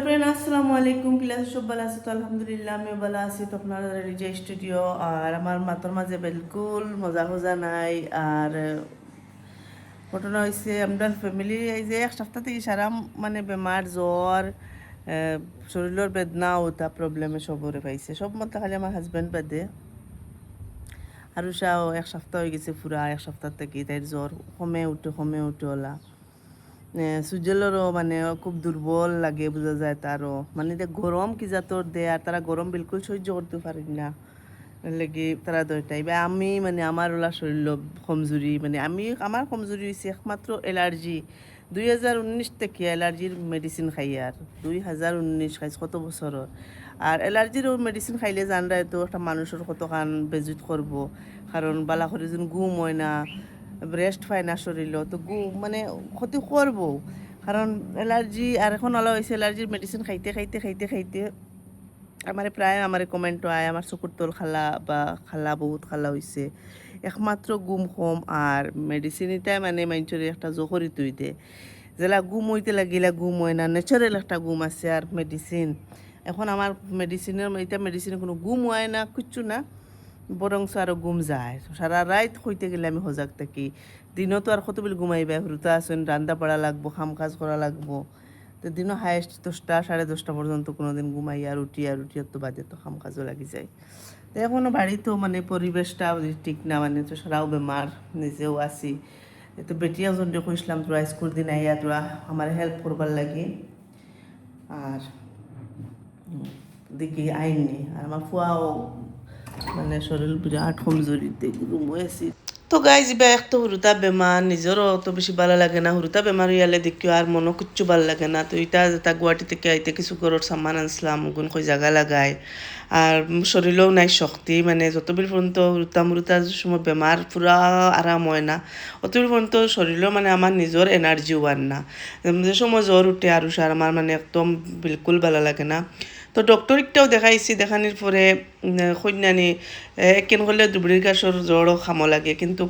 Friend আসসালামু আলাইকুম। Class সব ভালো আছে তো? আলহামদুলিল্লাহ আমি ভালো আছি। তো আপনারা রিজা স্টুডিও আর আমার মাথার মাঝে বিলকুল মজা হজা নাই। আর ঘটনা হয়েছে আমরা ফ্যামিলি এই যে এক সপ্তাহ থেকে সারা মানে বেমার জ্বর, শরীরের বেদনা ওটা প্রবলেমে সবরে পাইছে সব মতো, খালি আমার হাজব্যান্ড বাদে। আর উষাও এক সপ্তাহ হয়ে গেছে, পুরা এক সপ্তাহ থেকে তাইর জ্বর কমে উঠে ওলা। সুজলেরও মানে খুব দুর্বল লাগে, বোঝা যায় তারও মানে যে গরম কি জাতর দেয়, আর তারা গরম বিলকুল সহ্য করতে পারি না লেগে তারা দয়টাই বা আমি মানে আমার ওলা শরীর কমজোরি, মানে আমার কমজোরি হয়েছে একমাত্র অ্যালার্জি। 2019 থেকে অ্যালার্জির মেডিসিন খাই, আর 2019 খাইছে কত বছরের। আর অ্যালার্জির মেডিসিন খাইলে জানরা তো একটা মানুষের কতখান বেজুত করব, কারণ বালা করে যেন ঘুম হয় না, রেস্ট পায় না শরীরও, তো মানে ক্ষতি করবো। কারণ অ্যালার্জি আর এখন আলা হয়েছে অ্যালার্জির মেডিসিন খাইতে খাইতে খাইতে খাইতে আমার প্রায় আমার কমেন্টও আয় আমার চকুর তল খালা বা খালা বহুত খালা হয়েছে। একমাত্র গুম কম আর মেডিসিনটাই মানে মানুষের একটা জহরি তুই দে, যেলা গুম হইতে লাগিলা গুম হয় না, ন্যাচারাল একটা গুম আছে আর মেডিসিন। এখন আমার মেডিসিনের এটা মেডিসিনে কোনো গুম হয় না, কিচ্ছু না, বরং আরও ঘুম যায়। সারা রাত হইতে গেলে আমি সজাগ থাকি। দিনও তো আর কতবিল ঘুমাইবা, হুরুতা আসেন, রান্না বাড়া লাগবো, কাম কাজ করা লাগবো। তো দিনও হায়েস্ট 10টা 10:30 পর্যন্ত কোনো দিন ঘুমাই, আর উঠি তো বাদে তো কাম কাজও লাগি যায়। তো এখনও বাড়িতেও মানে পরিবেশটা ঠিক না, মানে তো সারাও বেমার, নিজেও আছি। তো বেটিয়া যখন কইসলাম তোরা স্কুল দিন আইয়া তোরা আমার হেল্প করবার লাগে, আর দেখি আইননি। আর আমার ফুয়াও মানে শরীর বিরাট কমজোরিতে রুম হয়েছি। তো গাইজ বা একটা হুরুতা বেমার নিজেরও অত বেশি ভালো লাগে না, হুরুতা বেমার হইয়ালে দেখিও আর মনও কিচ্ছু ভালো লাগে না। তো এটা যেটা গুয়াহাটি থেকে আইতে কিছু ঘরের সামান আনছিলাম, গুণ কই জায়গা লাগাই, আর শরীরেও নাই শক্তি, মানে যতবিল পর্যন্ত হুরুতার সময় বেমার পুরা আরাম হয় না, অতবিল পর্যন্ত শরীরেও মানে আমার নিজের এনার্জিও আন না। যে সময় জ্বর উঠে আর আমার মানে একদম বিলকুল ভালো লাগে না। তো ডক্টরটাও দেখাইছি, দেখানির পরে কন্যানি কেন করলে দুবড়ির গাছর জ্বরও খামো লাগে, কিন্তু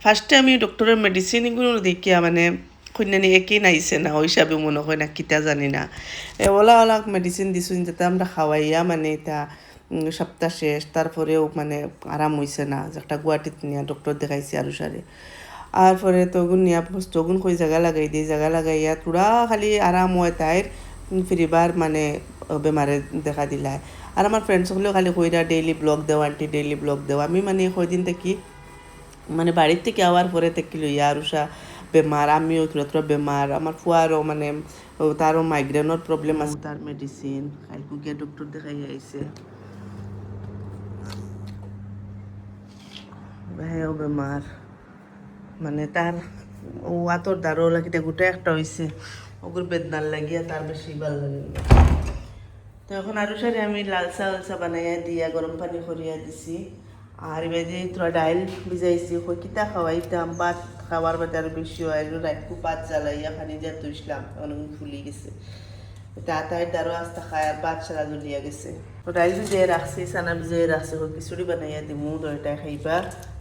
ফার্স্টে আমি ডক্টরের মেডিসিন এগুলো দেখিয়া মানে কন্যানি একই নাইছে না, ওই হিসাবে মনে হয় না কিতা জানি না। ওলা ওলা মেডিসিন দিছুন যাতে আমরা খাওয়াইয়া মানে এটা সপ্তাহ শেষ, তারপরেও মানে আরাম হইছে না, একটা গুয়াহাটিতে নিয়ে ডক্টর দেখাইছি আরো সারে। আর পরে তগুন নিয়া তগুন কই জায়গা লাগাই দিই, জায়গা লাগাইয়া তোরা খালি আরাম হয় তাইর ফিরিবার মানে বেমারে দেখা দিলায়। আর আমার ফ্রেন্ডসগুলো খালি কইরা ডেইলি ব্লগ দেওয়া, আন্টি ডেইলি ব্লগ দেওয়া। আমি মানে কয়দিন থেকে মানে বাড়ির থেকে আওয়ার পরে থেকে লইয়া আরুষা বেমার, আমিও তোরা বেমার, আমার ফুয়ারও মানে তারও মাইগ্রেনের প্রবলেম আছে, তার মেডিসিন কালকে গিয়ে ডক্টর দেখাই আইছে, ভাইও বেমার, মানে তার ও আতর দ্বারও লাগিতে গোটাই একটা হয়েছে, ওগুর বেদনার লাগিয়া তার বেশি ভালো লাগে। তো এখন আরও সারে আমি লালসা উলসা বানাইয়া দিয়া গরম পানি করিয়া দিছি। আর এবার যে তোরা ডাইল ভিজাইছি কই কিতা খাওয়াইতাম, ভাত খাওয়ার বাদে আরও বেশি হয়, রাতকু ভাত জ্বালাইয়া পানি দিয়া তুইসলাম, অনেকদিন ফুলি গেছে। তাড়াতাড়ি দারো আস্তা খায় আর ভাত সারা জ্বলিয়া গেছে। তো ডাইল ভিজিয়ে রাখছি, চানা ভিজিয়ে রাখছি, খিচুড়ি বানাইয়া দিমু, দইটাই খাইবা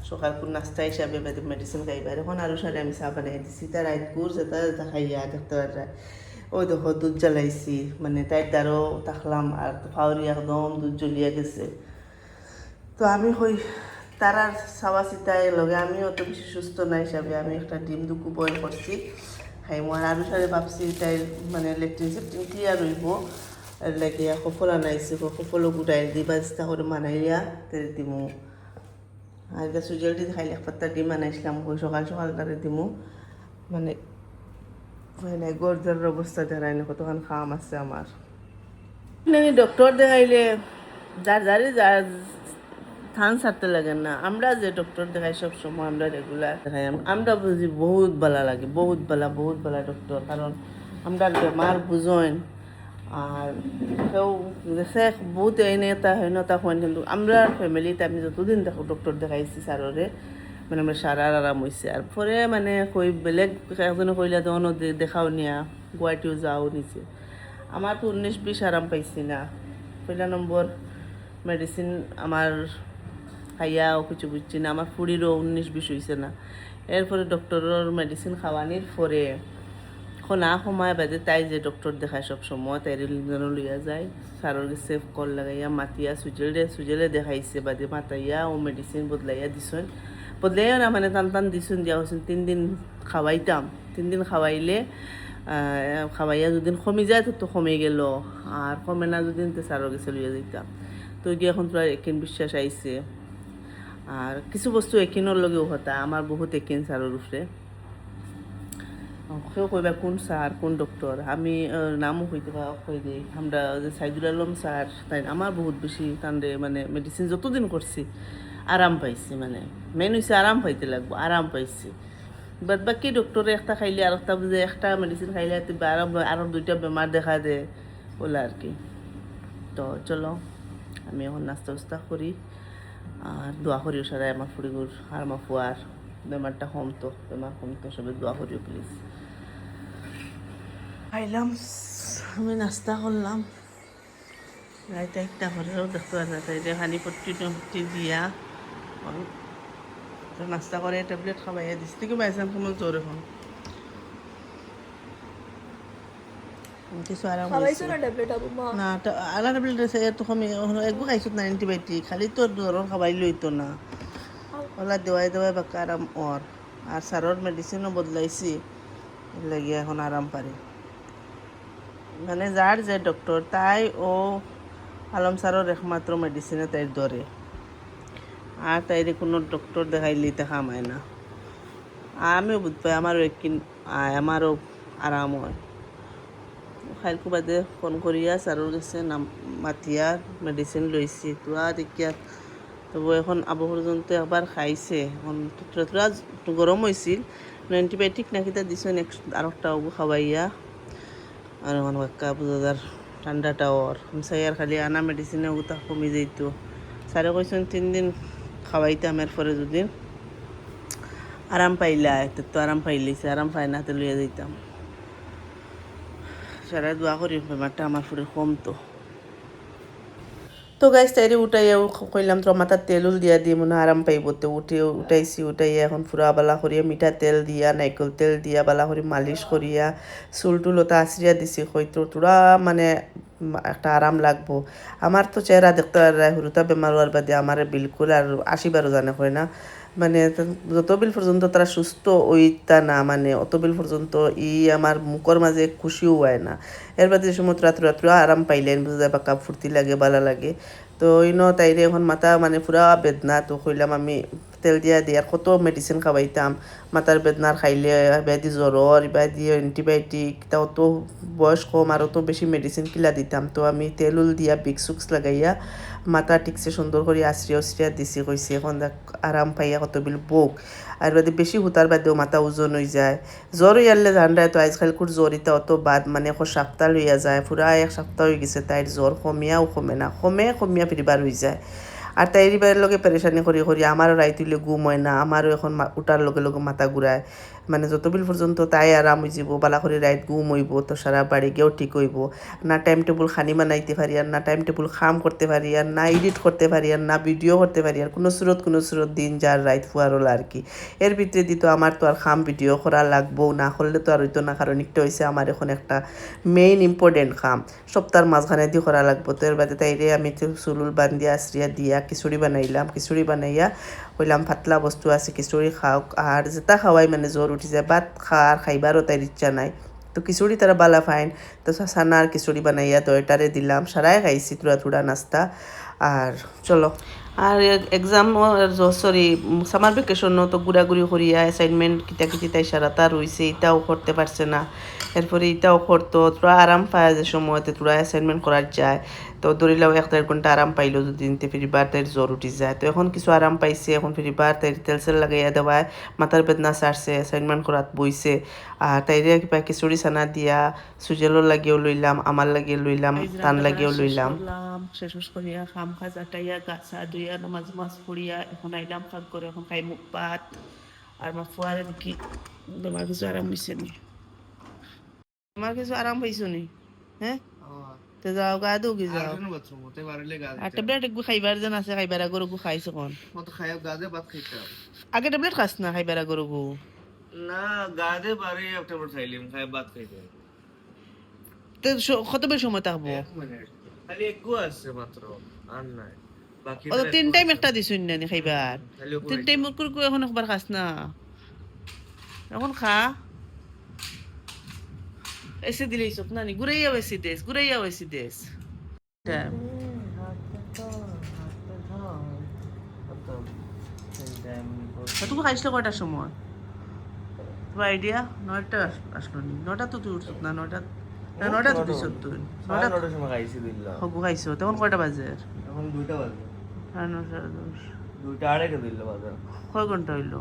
সকাল কোন নাস্তা হিসাবে মেডিসিন খাইবা। এখন আরও সারে আমি চা বানাই দিছি, তার রাতকুর যেটা যেটা খাইয়া দেখতে পারা। ওই দেখো দুধ জ্বালাইছি, মানে তাইর দ্বারও থাকলাম আর ফাউরি একদম দুধ জ্বলিয়া গেছে। তো আমি হই তার আর চাওয়া চিতায় লগে আমি অত বেশি সুস্থ না হিসাবে আমি একটা ডিম দুকু বয়েল করছি খাইমু। আর আরও সারে ভাবছি তাই মানে লেট্রিন সেট্রিন ক্লিয়ার হইব, লাগিয়া সফল আনাইছি, সফলও গুটাই দি বাস্তা করে মানাইয়া তেল দিমু। আর এটা সুজল দি খাইলে এক পাত্তা ডিম আনাইছিলাম, ওই সকাল সকাল তারে দিমু, মানে মানে গর্জের অবস্থা দেখায় না, কতক্ষণ খাম আছে আমার। ডক্টর দেখাইলে যার যারে যার থান ছাড়তে লাগে না, আমরা যে ডক্টর দেখাই সব সময় আমরা রেগুলার দেখাই, আমরা বুঝি বহুত ভালো লাগে, বহুত ভালো ডক্টর, কারণ আমরা বেমার বুঝেন। আর কেউ দেখে বহুত এনে এটা হয় না তা হয়, কিন্তু আমরা ফ্যামিলিতে আমি যতদিন দেখো ডক্টর দেখাইছি স্যাররে, মানে আমরা সারার আরাম হয়েছে। আর পরে মানে কই বেলেগ একজনে কইলে তখনও দেখাও নিয়া গুয়াহাটিও যাও নিচে, আমার তো 19-20 আরাম পাইছি না। পয়লা নম্বর মেডিসিন আমার খাইয়াও কিছু বুঝছি না, আমার ফুড়িরও 19-20 হয়েছে না। এরপরে ডক্টরের মেডিসিন খাওয়ানির পরে এখন না সময় বাদে তাই যে ডক্টর দেখায় সব সময় তাই যেন লইয়া যায় সারোর গেছে কল লাগাইয়া মাতিয়া সুজেলে দেখাইছে বাদে মাতাইয়া ও মেডিসিন বদলাইয়া দিছেন বদলাইয়া না মানে টান টান দিছেন দিয়া হয়েছেন 3 দিন খাওয়াইতাম 3 দিন খাওয়াইলে খাওয়াইয়া যদি কমে যায় তো কমে গেল আর কমে না যদি তো সারোর গেছে লইয়া যাইতাম তো গিয়ে এখন তোরা একিন বিশ্বাস আইছে আর কিছু বস্তু একিনোর লগেও হতা আমার বহুত একিন সারোর উপরে কেউ কইবা কোন স্যার কোন ডক্টর আমি নামও কইতে কই দিই আমরা যে সাইদুল আলম স্যার তাই আমার বহুত বেশি তান্ডে মানে মেডিসিন যতদিন করছি আরাম পাইছি মানে মেন হয়েছে আরাম পাইতে লাগবো আরাম পাইছি বাদ বাকি ডক্টরে একটা খাইলে আর একটা যে একটা মেডিসিন খাইলে আরো 2টা বেমার দেখা দেয় বলে আর কি তো চলো আমি এখন নাস্তা উস্তা করি আর দোয়া করিও সারাই আমার ফুড়িগুর আর আমার ফুয়ার বেমারটা কমতো সবাই দোয়া করিও প্লিজ খাইলাম আমি নাস্তা করলাম রাইতে একটা ঘরেও দেখতে পারে খানি পট্টি দিয়া নাস্তা করে ট্যাবলেট খাওয়াইয়া দিচ্ছি থেকে বাইসাম সময় জোর এখন কিছু আরাম না আলা ট্যাবলেট আছে এত কমে একগু খাইছো না অ্যান্টিবায়োটিক খালি তো জ্বরের খাবাই লইতো না ওলা দেওয়াই বাক্কা আরাম ওর আর সারর মেডিসিনও বদলাইছি লাগিয়ে এখন আরাম পারে মানে যার যে ডক্টর তাই ও আলম সারর একমাত্র মেডিসিনে তাই ধরে আর তাইরে কোনো ডক্টর দেখাইলে তা খামায় না আমিও বুঝ পাই আমারও আরাম হয় খাইলকু বাদে ফোন করিয়া সারর গেছে নাম মাতিয়া মেডিসিন লইছি তো আর এতিয়া তবু এখন আবু পর্যন্ত একবার খাইছে এখন তোরা গরম হয়েছিল অ্যান্টিবায়োটিক নাকি তা দিছ আর একটা খাওয়াইয়া আর এখন বাক্কা বুঝার ঠান্ডাটা ওর সাইয়ার খালি আনা মেডিসিনে ওটা কমে যেত স্যারে কইছেন 3 দিন খাওয়াইতাম এরপরে যদি আরাম পাইলা তো আরাম পাইলেছে আরাম পাই না তো লইয়া যাইতাম সারা দোয়া করি বেমারটা আমার ফুরে কমতো তো গাইস তাইরে উঠাইয়া কইলাম তো মাথার তেল দিয়া দিয়ে মনে আরাম পাইব তো উঠাইয়া এখন ফুরা বালা করিয়া মিঠা তেল দিয়া নাইকল তেল দিয়া বালা করি মালিশ করিয়া চুল টুলতা আশ্রিয়া দিছি হয়তো তোরা মানে একটা আরাম লাগবো আমার তো চেহারা দেখতে হুরুতা বেমার হওয়ার বাদে আমার বিলকুল আর 80 জানে হয় না মানে যতবিল পর্যন্ত তারা সুস্থ ওইটা না মানে অতবিল পর্যন্ত আমার মুখর মাঝে খুশিও হয় না এর বাদে যে সময় রাত্র আরাম পাইলেন বুঝা যায় বা কাপ ফুর্তি লাগে ভালো লাগে তো তাইরে এখন মাথা মানে পুরা বেদনা তো কইলাম আমি তেল দিয়া আর কত মেডিসিন খাওয়াইতাম মাথার বেদনার খাইলে ব্যাধি জ্বর ব্যাধি অ্যান্টিবায়োটিক তাও তো বয়স কম আরও তো বেশি মেডিসিন কিলা দিতাম তো আমি তেল দিয়া বিক্সুক্স লাগাইয়া মাথা ঠিকছে সুন্দর করে আশ্রিয়া দিছি কইছি এখন দেখ আরাম পাইয়া কত বিল বোক আর বাদে বেশি হুতার বাদেও মাথা ওজন হয়ে যায় জ্বর ইয়ারলে জানরায় তো আজকাল কুর জ্বর ইতা অত বাদ মানে এখন সপ্তাহ লইয়া যায় পুরা 1 সপ্তাহ হয়ে গেছে তাইর জ্বর কমিয়াও কমে না কমিয়া ফিরিবার হয়ে যায় আর তাইরি বাইরের লগে পেরেশানি করি আমারও রাইতুলে ঘুম হয় না আমারও এখন উঠার লগে মাথা ঘুরায় মানে যতবিল পর্যন্ত তাই আরাম হয়ে যাব বালা করে রাইত ঘুম হইব তো সারা বাড়ি গিয়েও ঠিক হইব না টাইম টেবিল খানি বানাইতে পারি আর না টাইম টেবিল খাম করতে পারি আর না এডিট করতে পারি আর না ভিডিও করতে পারি আর কোনো সুরত দিন যার রাইত ফুয়ার হলো আর কি এর ভিতরে দিত আমার তো আর খাম ভিডিও করা লাগবো না করলে তো আর হইতো না কারণ একটা হয়েছে আমার এখন একটা মেইন ইম্পর্টেন্ট খাম সপ্তাহের মাঝখানে দিয়ে করা লাগবো তো এর বাদে তাইরে আমি তো চুলুল বান্ধিয়া আশ্রিয়া দিয়া খিচুড়ি বানাইলাম খিচুড়ি বানাইয়া কইলাম পাতলা বস্তু আছে খিচুড়ি খাওক আর যেটা খাওয়াই মানে জ্বর উঠি যায় ভাত খাইবারও তাই ইচ্ছা নাই তো খিচুড়ি তারা বালা ফাইন তো সানার খিচুড়ি বানাইয়া দয়টারে দিলাম সারাই খাইছি থোড়া নাস্তা আর চলো আর এক্সাম সামার ভ্যাকেশনও তো ঘুরাঘুরি করিয়া অ্যাসাইনমেন্ট কিতা তাই সারাটা রয়েছে এটাও করতে পারছে না এরপরে এটাও করতো তোরা আরাম পায় যে সময়তে তোরা অ্যাসাইনমেন্ট করার যায় তো ধরিলাও 1-1.5 ঘন্টা আরাম পাইলো যদি নিতে ফিরিবার তাই জ্বর উঠি যায় তো এখন কিছু আরাম পাইছে এখন ফিরিবার তাই তেল লাগাইয়া দেওয়ায় মাথার বেদনা সারছে অ্যাসাইনমেন্ট করাত বইছে আর তাইরে কিবা খিচুড়ি চানা দিয়া সুজেলও লাগিয়েও লইলাম আমার লাগিয়ে লইলাম টান লাগিয়েও লইলাম শেষ করিয়া খাম খাজ আটাইয়া গাছা দুইয়া নামাজ পড়িয়া এখন আইলাম খাক করে এখন খাই মুখ পাত আর আমার ফুয়ারে দেখি তোমার কিছু আরাম হয়েছে নি তোমার কিছু আরাম পাইছো নি হ্যাঁ তো যাও গা দো কি যাও আর ট্যাবলেট একটু খাইবার যেন আছে খাইবার আগর গু খাইছো কোন আগে ট্যাবলেট খাস না খাইবার আগর গু না গাদে পারে একটা মোট খাইলিম খাই ভাত খাইতে তো কত বেশি সময় থাকবো? 1 মিনিট খালি একটু আছে মাত্র আর নাই বাকি ও তো 3 টাইম একটা দিছুন না নি খাইবার। খালি 3 টাইম করে এখন একবার খাস না, এখন খা। এসে দিলেই সব না নি ঘুরাইয়াও এসে দেশ, ঘুরাইয়াও এসে দেশ। তুমি খাইছিল কয়টার সময়? তোমার আইডিয়া 9টা আসলো নি? 9টা তো তুই উঠছত না? 9টা তো দিছত তুই? 9টার সময় খাইছি দিল্লা হগু খাইছো তখন কয়টা বাজে? এখন 2টা বাজে। 9:30 10:30। 2টা আড়াইটা দিল্লা বাজে। কয় ঘন্টা হইলো?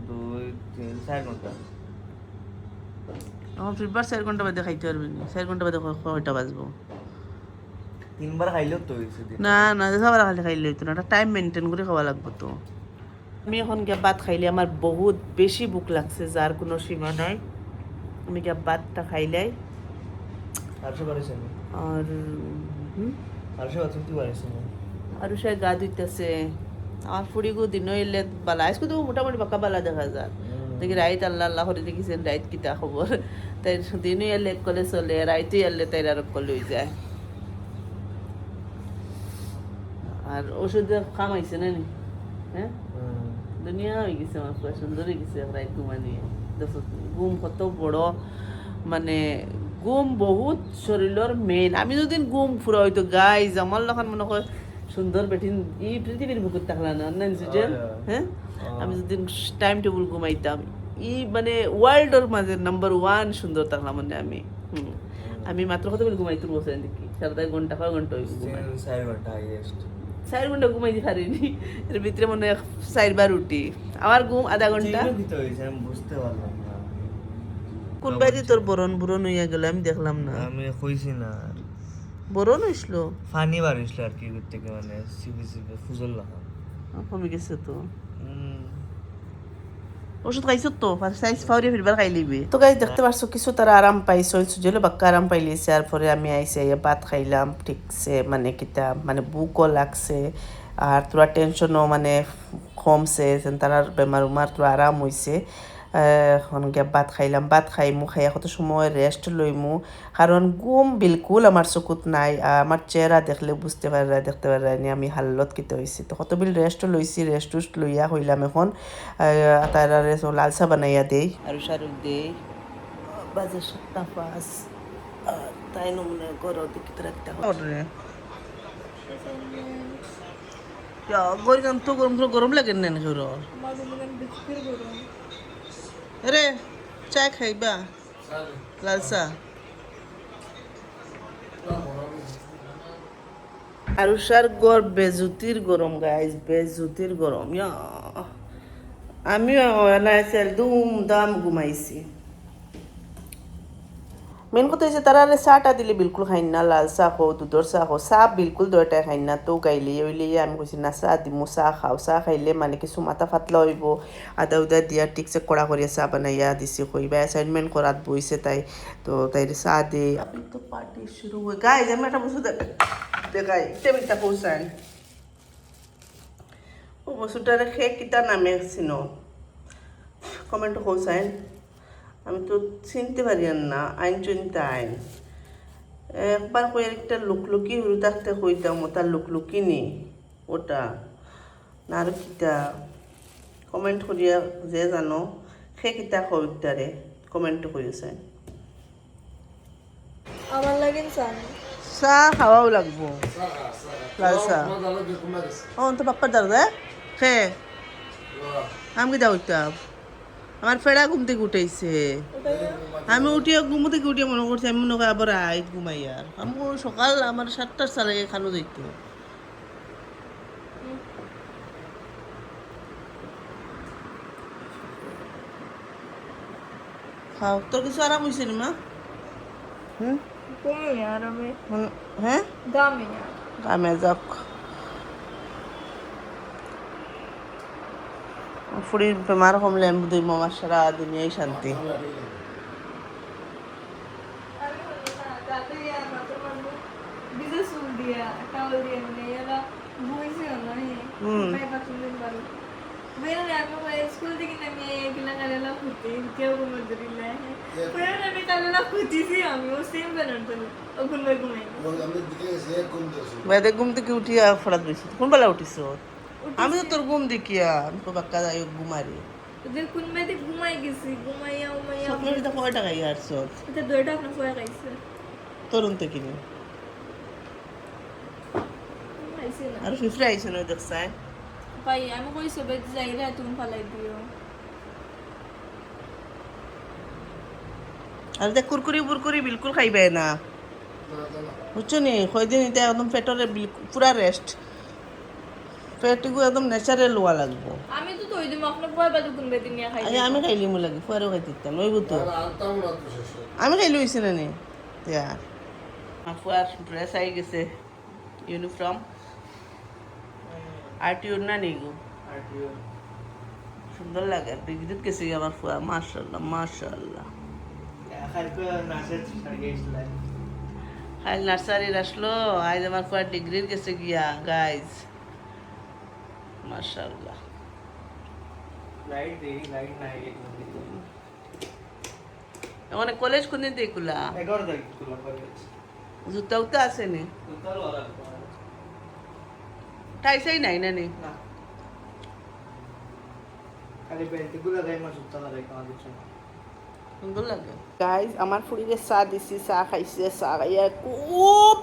2 3 4 ঘন্টা। এখন ফিরবার 4 ঘন্টা বাদে খাইতে পারবি না? 4 ঘন্টা বাদে কয়টা বাজবো? 3বার খাইলেও তো হইছে দিন। না না সবার খালি খাইলে হইতো না, একটা টাইম মেনটেন করে খাওয়া লাগবে তো। আমি এখন গিয়ে ভাত খাইলে আমার বহুত বেশি ভুক লাগছে, যার কোনো সীমা নাই। আমি গিয়ে ভাতটা খাইলাই আরশো বাড়িছে না আর আরশো বাড়িছে তুই বাড়িছে না আর সে গা ধুইতেছে। আমার ফুড়িগু দিন এলে বালা আজকে তো মোটামুটি বাঁকা বালা দেখা যায়। দেখি রাইত আল্লাহ আল্লাহ করে দেখিছেন রাইত কিতা খবর। তাই দিনই এলে কলে চলে, রাইতই এলে তাই আর কলে হয়ে যায়। আর ওষুধে খামাইছে না নি? হ্যাঁ দুনিয়া হয়ে গেছে আমার পুরো সুন্দর হয়ে গেছে রাইত ঘুমানিয়ে। ঘুম কত বড়, মানে ঘুম বহুত শরীরের মেইন। আমি যদি ঘুম ফুরা হইতো গাইজ আমার লখন মনে হয় সুন্দর বেঠিন এই পৃথিবীর বুকুর থাকলা না না সুজেন। হ্যাঁ আমি যদি টাইম টেবিল ঘুমাইতাম ই মানে ওয়ার্ল্ডের মাঝে নাম্বার 1 সুন্দর থাকলাম মানে আমি। আমি মাত্র কত বেলা ঘুমাইতে বসে দেখি সারা ঘন্টা কয় ঘন্টা হইব ঘুমাই? 4 ঘন্টা হাইয়েস্ট। 4 ঘন্টা ঘুমাইতে পারিনি, এর ভিতরে মনে হয় 4বার উঠি। আমার ঘুম আধা ঘন্টা। আমি বুঝতে পারলাম না কোন বাইরে তোর বরণ বুরন হইয়া গেল আমি দেখলাম না। আমি কইছি না বরণ হইসলো ফানি বাড়িছিল আর কি থেকে মানে সিবি সিবি ফুজল লাগা কমে গেছে তো। ওষুধ খাইছো তো সাইজ ফাউরিয়ে ফিরবার খাই লিবি তো। গাইজ দেখতে পারছো কিছু তারা আরাম পাইছো, সুজেলো বাক্কা আরাম পাইলিছে। আর পরে আমি আইসে ভাত খাইলাম ঠিকছে, মানে কিতা মানে বুকও লাগছে আর তোরা টেনশনও মানে কমছে, তারার বেমার উমার তোরা আরাম হইছে। এখন গিয়ে ভাত খাইলাম, ভাত খাইমু খাইয়া কত সময় রেস্ট লইমু, কারণ ঘুম বিলকুল আমার চকুত নাই। আমার চেহারা দেখলে বুঝতে দেখতে পারানি আমি হাল্লত কিতে হয়েছি। তো কত বিল রেস্ট লইছি, রেস্ট টুস্ট লইয়া হইলাম এখন তারা লাল চা বানাইয়া দেই আর শাহরুখ দেই বাজে 7:05। তাই নমুনে করো দেখি তোরা কিতা গরম তো গরম লাগে না রে চা খাইবা? লাল চা আরুষার গড় বেজুতির গরম গাইজ, বেজুতির গরম। আমিও একদম দাম ঘুমাইছি। মেন কথা হয়েছে তারা চাটা দিলে বিলকুল খাই না, লাল চাহ খো দুধর চাহ খো, চাহ বিলকুল দুটাই খাই না। তো গাইলে ওইলে আমি কৈছি না চাহ দিমু, চাহ খাও। চাহ খাইলে মানে কিছু মাথা ফাটলা হইব। আদা উদা দিয়া ঠিকছে কড়া করিয়া চাহ বানাইয়া দিছি, কইবা অ্যাসাইনমেন্ট করাত বইছে তাই। তো তাই চাহ দে আপনি তো পার্টি শুরু হয়ে গাইজ। আমি একটা বস্তু দেখাই টেবিলটা পৌঁছান ও বস্তুটারে খেয়ে কিতা নামে ছিল কমেন্ট পৌঁছায়। আমি তো চিনতে পারি না, আইন চিনতে আইন একবার কই একটা লুকলুকি হরু থাকতে কইতাম ওটার লুকলুকি নি ওটা না আর কিতা কমেন্ট করিয়া যে জানো সে কিতা কইতারে কমেন্ট করিছে। আমার লাগে চাহ খাওয়াও লাগবো, লাল চাহ। তো বাপ্পার দাদা খে আমি কিতা হইতাম আমার ফেড়া ঘুম থেকে উঠাইছে। আমি উঠিয়া ঘুম থেকে উঠিয়া মনে করছি আমি মনে করি আবার আইত ঘুমাই। আর আমি সকাল আমার 7টার সালে খানো যাইত। খাও তোর কিছু আরাম হয়েছে না মা? হ্যাঁ দামে যাক ফুড়ির বেমার কমলে আমি দুই মামার সারা দুনিয়ায় শান্তি। Bueno, আমি স্কুল থেকে নামি এগুলা কালেলা ফুটি কেউ কোনো ধরিলা পুরো আমি কালেলা ফুটিছি আমিও সেম বানাতে ওগুলো ঘুমাই বাইরে ঘুম থেকে উঠিয়া ফরাত গেছি কোন বেলা উঠিস আমি তো তোর ঘুম দেখিয়া আমি তো বাক্কা যাই ঘুমারি ওদের কোন মেয়েতে ঘুমাই গেছি ঘুমাইয়া উমাইয়া স্বপ্নের ভিতরে কয় টাকা ইয়ারছ এটা দুইটা আপনার ফয়া খাইছে তরুণ থেকে কিনে খাইছে না আর ফিফরে আইসো না দেখছাই ভাই আমি কইছো বেদ যাইরা তুমি ফালাই দিও আর দেখ কুরকুরি বুরকুরি বিলকুল খাইবে না বুঝছো নি কয়দিন এটা একদম পেটরে পুরা রেস্ট পেটটুকু একদম ন্যাচারাল হওয়া লাগবো আমি তো তৈ দিম আপনার ভয় বাদে কোন বেদিন নিয়ে খাই আমি খাইলি মু লাগে ফুয়ারও খাইতাম ওই বুতো আমি খাইলি হয়েছি না নি ইয়ার ফুয়ার ড্রেস আই গেছে ইউনিফর্ম আরটিউর না নি গো সুন্দর লাগে ডিগ্রিত গেছে আমার ফুয়া মাশাআল্লাহ মাশাআল্লাহ খাইল নার্সারির আসলো আজ আমার ফুয়ার ডিগ্রির গেছে গিয়া গাইজ মাশাআল্লাহ মানে কলেজ কোনদিন দেখুলা জুতা উতা আছে নি টাইসাই নাই না নি সুন্দর লাগে গাইজ আমার ফুড়িরে চা দিছি চা খাইছে চা খাইয়া খুব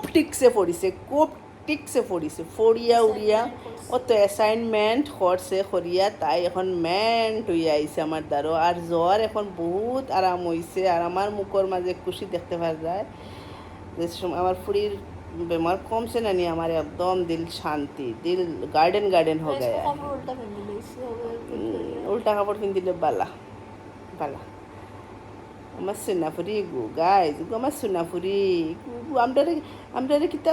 টিকসে পড়িছে ফড়িয়া উড়িয়া অত অ্যাসাইনমেন্ট করছে করিয়া তাই এখন মেন্ট হইয়া আইছে আমার দ্বারো আর জ্বর এখন বহুত আরাম হইছে আর আমার মুখর মাঝে খুশি দেখতে পাওয়া যায় যে আমার ফুড়ির বেমার কমছে না নি আমার একদম দিল শান্তি দিল গার্ডেন হয়ে গয়া উল্টা কাপড় পিন্ধিলে বালা বালা আমার সোনাফুরি গো গাইজ গো আমার সোনাফুরি আমরা কিতা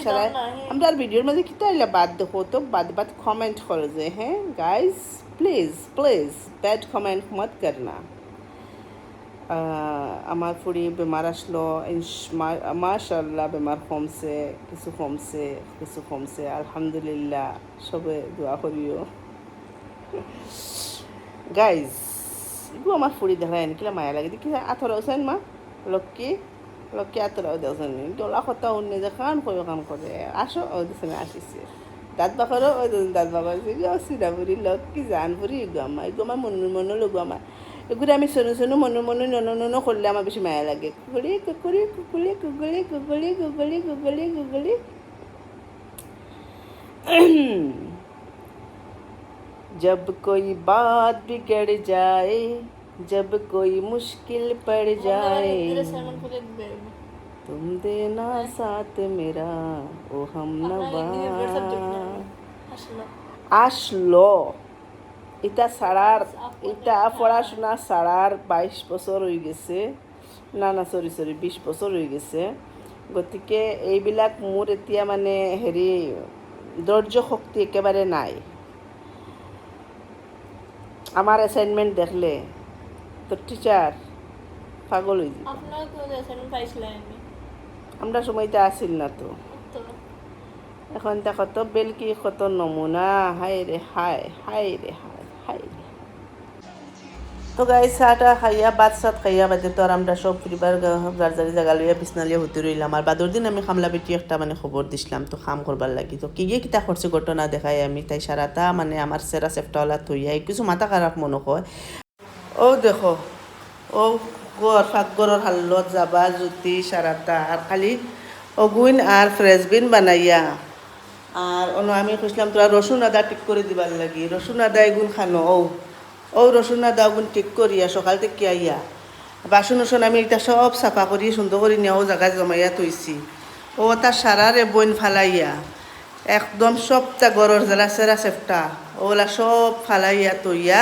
সারা আমরা ভিডিওর মাঝে কিতা এলা বাদ দেখো তো বাদ কমেন্ট করো যে হ্যাঁ গাইজ প্লিজ ব্যাড কমেন্ট মত করনা আমার ফুড়ি বেমার আসলো মাশাআল্লাহ বেমার কমছে আলহামদুলিল্লাহ সবে দোয়া করিও গাইজ এগুলো আমার ফুড়ি দেখায় কিলা মায়া লাগে দেখি আথর হোসেন মা লক্ষ্মী আতরাও দেওছেন ডলা কথা অন্য যে কান করে আসো ও দিছে আসিছে দাঁত বাকরও ওই দাঁত বাকর সিরাপুরি লক্ষ্মী জানপুরি এগো আমার মনু লগো আমার এগুলো আমি শোনো মনু করলে আমার বেশি মায়া লাগে গুগলি जब कोई बात बिगड़ जाए जब कोई मुश्किल पड़ जाए तुम देना साथ मेरा ओ हम नवा আসলো এটা পড়াশোনা ছাড়ার 22 বছর হয়ে গেছে না সরি 20 বছর হয়ে গেছে গতিকে এইবিলাক মোৰ এতিয়া মানে হেৰি ধৈৰ্য শক্তি একেবাৰে নাই আমার অ্যাসাইনমেন্ট দেখলে তো টিচার পাগল হয়ে যাবে আপনার তো অ্যাসাইনমেন্ট পাইছিলেন আমরা সময়টা আসিল না তো এখন তা কত বেলকি কত নমুনা হাই রে তো গাই চাটা খাইয়া সাত খাইয়া বাদে তো আর আমরা সব পরিবার গার্জারি জায়গা লইয়া বিছনা লিয়া হতে রইলাম আর বাদর দিন আমি খামলা বেটি একটা মানে খবর দিছিলাম তো খাম করবার লাগি তো কি গিয়ে কিতা করছে ঘটনা দেখাই আমি তাই সারাটা মানে আমার সেরা সেফটাওয়ালা থইয়া কিছু মাথা খারাপ মনে হয় ও দেখো ও ফাঁকগড়ের হাল্লত যাবা জুতি সারাটা আর খালি অগুইন আর ফ্রেশবিন বানাইয়া আর অন্য আমি খুঁজলাম তোরা রসুন আদা ঠিক করে দিবার লাগি রসুন আদা এগুন খানো ও রসুন আদা এগুন ঠিক করিয়া সকাল থেকে আইয়া বাসন আমি এটা সব চাফা করি সুন্দর করে নিয়েও জায়গায় জমাইয়া থইছি ও তার সারারে বইন ফালাইয়া একদম সবটা গড়ের জেলা সেরা সেফটা ওলা সব ফালাইয়া তৈয়া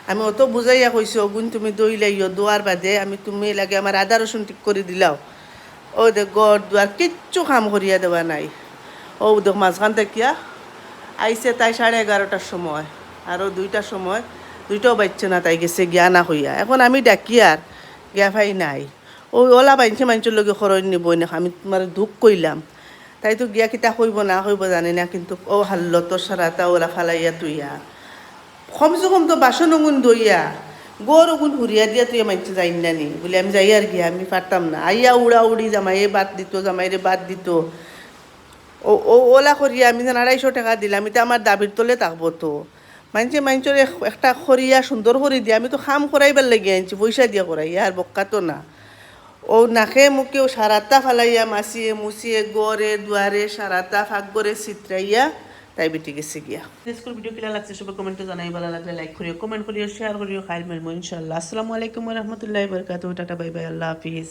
আমি অত বুঝাইয়া কইছি অগুন তুমি দই লাইও দোয়ার বাদে আমি তুমি লাগে আমার আদা রসুন ঠিক করে দিলাও ও দেখ গড় দুয়ার কিচ্ছু কাম করিয়া দেওয়া নাই ও দেখ মাঝখান দেখিয়া আইসে তাই 11:30টার সময় আরও 2টার সময় 2টাও বাজছে না তাই গেছে গিয়া না হইয়া এখন আমি ডাকি আর গিয়া ভাই নাই ওলা মানুষের লগে খরচ নিবই না আমি তোমার দুঃখ কইলাম তাই তো গিয়া কিতা কইব না কইব জানি না কিন্তু ও হাল্লতর সারাটা ওলা ফালাইয়া তুইয়া কমসে কম তো বাসন ওগুন দইয়া গর ওগুন হুরিয়া দিয়া তুই মাইতে যাই না নি বলে আমি যাই আর গিয়া আমি পারতাম না আইয়া উড়া উড়ি জামাইয়ে বাদ দিত জামাইরে বাদ দিত ওলা করিয়া আমি যেন 250 টাকা দিলাম আমি তো আমার দাবির তলে থাকবো তো মাইনচের একটা খরিয়া সুন্দর করে দিয়ে আমি তো খাম করাইবার লাগিয়ে আনছি পয়সা দিয়া করাইয়া আর বক্কা তো না ও নাকে মুখেও সারাতা ফালাইয়া মাসিয়ে মুছিয়ে গড়ে দুয়ারে সারাতা ফাঁক করে চিত্রাইয়া তাই বেটি গেছে গিয়া স্কুল ভিডিও কিলা লাগছে সবাই কমেন্টে জানাই ভালো লাগলে লাইক করিও কমেন্ট করিও শেয়ার করিও খাইল মেলমো ইনশাআল্লাহ আসসালামু আলাইকুম ওয়া রাহমাতুল্লাহি ওয়া বারাকাতুহু টাটা বাই বাই আল্লাহ হাফিজ